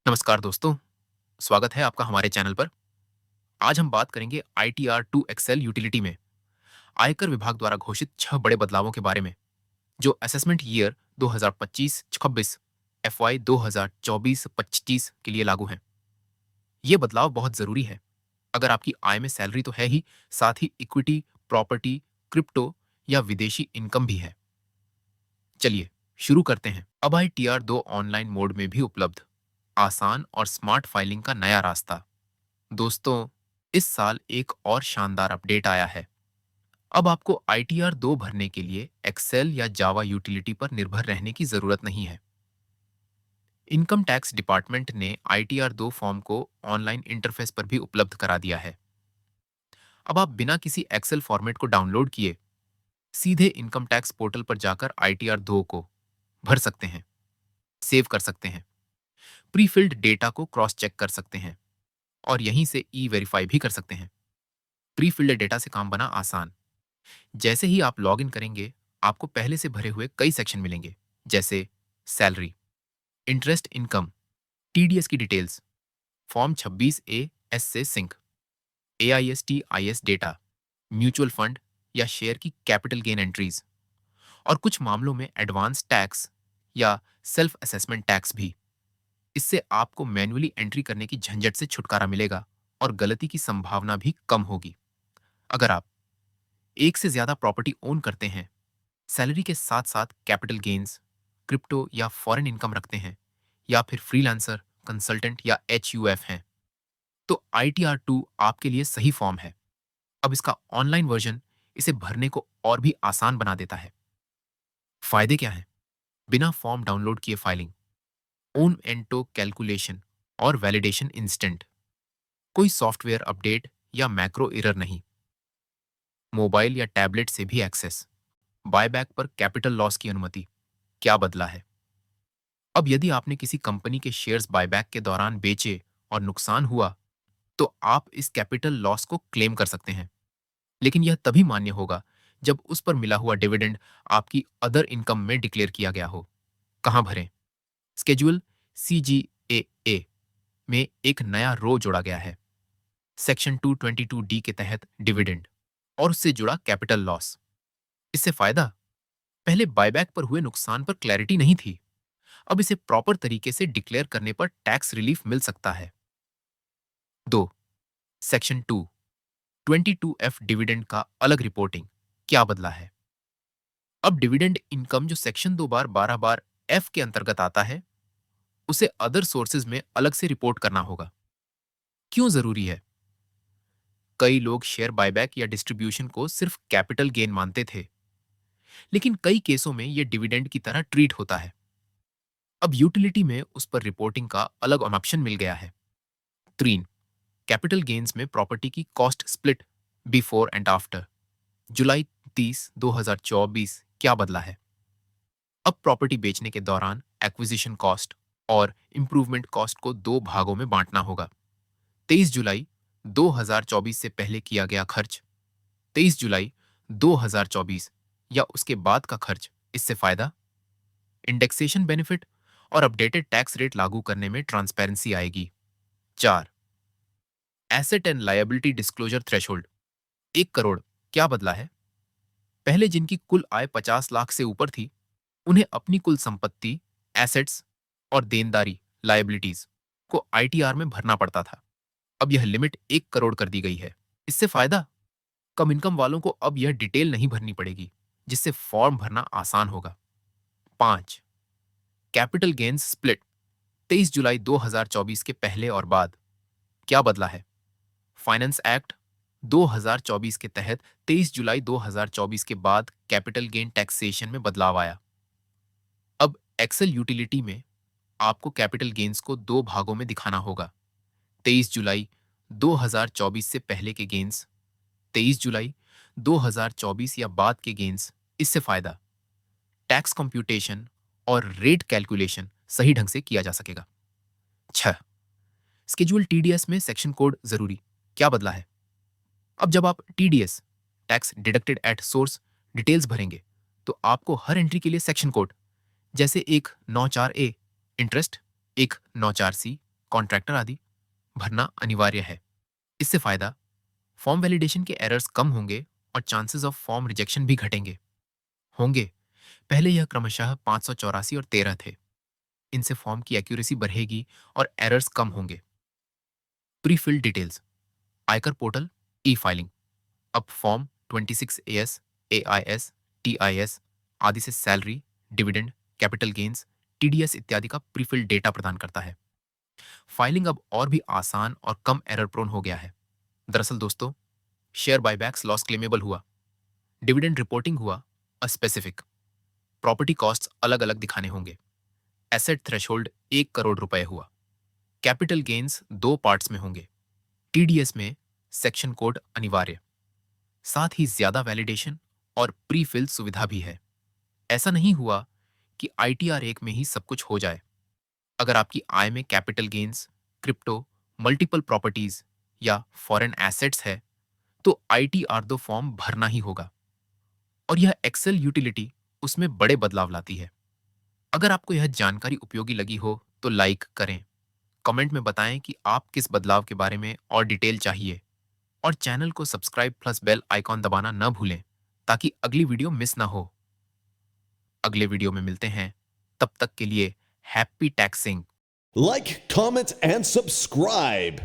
नमस्कार दोस्तों, स्वागत है आपका हमारे चैनल पर। आज हम बात करेंगे ITR 2 एक्सेल यूटिलिटी में आयकर विभाग द्वारा घोषित 6 बड़े बदलावों के बारे में, जो असेसमेंट ईयर 2025-26 FY 2024-25 के लिए लागू हैं। ये बदलाव बहुत जरूरी है। अगर आपकी आय में सैलरी तो है ही, साथ ही इक्विटी, प्रॉपर्टी, क्रिप्टो या विदेशी इनकम भी है। चलिए शुरू करते हैं। अब ITR 2 ऑनलाइन मोड में भी उपलब्ध, आसान और स्मार्ट फाइलिंग का नया रास्ता। दोस्तों, इस साल एक और शानदार अपडेट आया है। अब आपको ITR 2 भरने के लिए एक्सेल या जावा यूटिलिटी पर निर्भर रहने की जरूरत नहीं है। इनकम टैक्स डिपार्टमेंट ने ITR 2 फॉर्म को ऑनलाइन इंटरफेस पर भी उपलब्ध करा दिया है। अब आप बिना किसी एक्सेल फॉर्मेट को डाउनलोड किए सीधे इनकम टैक्स पोर्टल पर जाकर ITR 2 को भर सकते हैं, सेव कर सकते हैं, प्री फिल्ड डेटा को क्रॉस चेक कर सकते हैं और यहीं से ई वेरीफाई भी कर सकते हैं। प्री फिल्ड डेटा से काम बना आसान। जैसे ही आप लॉगिन करेंगे, आपको पहले से भरे हुए कई सेक्शन मिलेंगे, जैसे सैलरी, इंटरेस्ट इनकम, TDS की डिटेल्स, फॉर्म 26A एस से sync, AIST-IS data, mutual fund या शेयर की कैपिटल गेन एंट्रीज और कुछ मामलों में एडवांस टैक्स या सेल्फ असेसमेंट टैक्स भी। इससे आपको मैन्युअली एंट्री करने की झंझट से छुटकारा मिलेगा और गलती की संभावना भी कम होगी। अगर आप एक से ज्यादा प्रॉपर्टी ओन करते हैं, सैलरी के साथ साथ कैपिटल गेन्स, क्रिप्टो या फॉरेन इनकम रखते हैं, या फिर फ्रीलांसर, कंसल्टेंट या HUF हैं, तो ITR 2 आपके लिए सही फॉर्म है। अब इसका ऑनलाइन वर्जन इसे भरने को और भी आसान बना देता है। फायदे क्या हैं? बिना फॉर्म डाउनलोड किए फाइलिंग, ओन एंटो कैलकुलेशन और वैलिडेशन इंस्टेंट, कोई सॉफ्टवेयर अपडेट या मैक्रो एरर नहीं, मोबाइल या टैबलेट से भी एक्सेस, बायबैक पर कैपिटल लॉस की अनुमति। क्या बदला है? अब यदि आपने किसी कंपनी के शेयर्स बायबैक के दौरान बेचे और नुकसान हुआ, तो आप इस कैपिटल लॉस को क्लेम कर सकते हैं। लेकिन यह तभी मान्य होगा जब उस पर मिला हुआ डिविडेंड आपकी अदर इनकम में डिक्लेयर किया गया हो। कहां भरें? स्केड्यूल CGAA में एक नया रो जोड़ा गया है, सेक्शन 222D के तहत डिविडेंड और उससे जुड़ा कैपिटल लॉस। इससे फायदा, पहले बायबैक पर हुए नुकसान पर क्लैरिटी नहीं थी, अब इसे प्रॉपर तरीके से डिक्लेयर करने पर टैक्स रिलीफ मिल सकता है। 2. सेक्शन 222F डिविडेंड का अलग रिपोर्टिंग। क्या बदला है? अब डिविडेंड इनकम जो सेक्शन 2 बार 12 बार F के अंतर्गत आता है, उसे अदर सोर्सेज में अलग से रिपोर्ट करना होगा। क्यों जरूरी है? कई लोग शेयर बायबैक या डिस्ट्रीब्यूशन को सिर्फ कैपिटल गेन मानते थे, लेकिन कई केसों में यह डिविडेंड की तरह ट्रीट होता है। अब यूटिलिटी में उस पर रिपोर्टिंग का अलग ऑप्शन मिल गया है। 3. कैपिटल गेन्स में प्रॉपर्टी की cost split before and after. जुलाई 30, 2024 क्या बदला है? अब प्रॉपर्टी बेचने के दौरान एक्विजिशन कॉस्ट और इंप्रूवमेंट कॉस्ट को दो भागों में बांटना होगा। 23 जुलाई 2024 से पहले किया गया खर्च, 23 जुलाई 2024 या उसके बाद का खर्च। इससे फायदा, इंडेक्सेशन बेनिफिट और अपडेटेड टैक्स रेट लागू करने में ट्रांसपेरेंसी आएगी। 4. Asset and liability disclosure threshold 1 crore क्या बदला है? पहले जिनकी कुल आय 50 लाख से ऊपर थी, उन्हें अपनी कुल संपत्ति, एसेट्स और देनदारी, लायबिलिटीज को ITR में भरना पड़ता था। अब यह लिमिट 1 करोड़ कर दी गई है। इससे फायदा, कम इनकम वालों को अब यह डिटेल नहीं भरनी पड़ेगी, जिससे फॉर्म भरना आसान होगा। 5. कैपिटल गेन्स स्प्लिट 23 जुलाई 2024 के पहले और बाद। क्या बदला है? फाइनेंस एक्ट 2024 के तहत 23 जुलाई 2024 के बाद कैपिटल गेन टैक्सेशन में बदलाव आया। अब एक्सेल यूटिलिटी में आपको कैपिटल गेन्स को दो भागों में दिखाना होगा। 23 जुलाई 2024 से पहले के गेन्स, 23 जुलाई 2024 या बाद के गेन्स। इससे फायदा, टैक्स कंप्यूटेशन और रेट कैलकुलेशन सही ढंग से किया जा सकेगा। 6. स्केड्यूल TDS में सेक्शन कोड जरूरी। क्या बदला है? अब जब आप TDS, tax deducted at source, details भरेंगे, तो आपको हर एंट्री के लिए सेक्शन कोड, जैसे एक 94A इंटरेस्ट, एक 94C कॉन्ट्रैक्टर आदि भरना अनिवार्य है। इससे फायदा, फॉर्म वैलिडेशन के एरर्स कम होंगे और चांसेस ऑफ फॉर्म रिजेक्शन भी घटेंगे होंगे। पहले यह क्रमशः 584 और 13 थे। इनसे फॉर्म की एक्यूरेसी बढ़ेगी और एरर्स कम होंगे। प्री फिल्ड डिटेल्स, आयकर पोर्टल, ई फाइलिंग। अब फॉर्म 26AS, AIS, TIS आदि से salary, dividend, capital gains, TDS इत्यादि का प्री फिल्ड डेटा प्रदान करता है। फाइलिंग अब और भी आसान और कम एरर प्रोन हो गया है। दरअसल दोस्तों, शेयर बायबैक्स लॉस क्लेमेबल हुआ, डिविडेंड रिपोर्टिंग हुआ अस्पेसिफिक, प्रॉपर्टी कॉस्ट्स अलग अलग दिखाने होंगे, एसेट थ्रेशोल्ड 1 करोड़ रुपए हुआ, कैपिटल गेन्स 2 पार्ट्स में होंगे, TDS में सेक्शन कोड अनिवार्य, साथ ही ज्यादा वैलिडेशन और प्री फिल सुविधा भी है। ऐसा नहीं हुआ कि ITR 1 में ही सब कुछ हो जाए। अगर आपकी आय में capital gains, crypto, multiple properties या फॉरेन एसेट्स है, तो ITR 2 फॉर्म भरना ही होगा। और यह एक्सेल यूटिलिटी उसमें बड़े बदलाव लाती है। अगर आपको यह जानकारी उपयोगी लगी हो तो लाइक करें, कमेंट में बताएं कि आप किस बदलाव के बारे में और डिटेल चाहिए, और चैनल को सब्सक्राइब प्लस बेल आइकॉन दबाना न भूलें ताकि अगली वीडियो मिस ना हो। अगले वीडियो में मिलते हैं, तब तक के लिए happy taxing. Like, comment, and subscribe.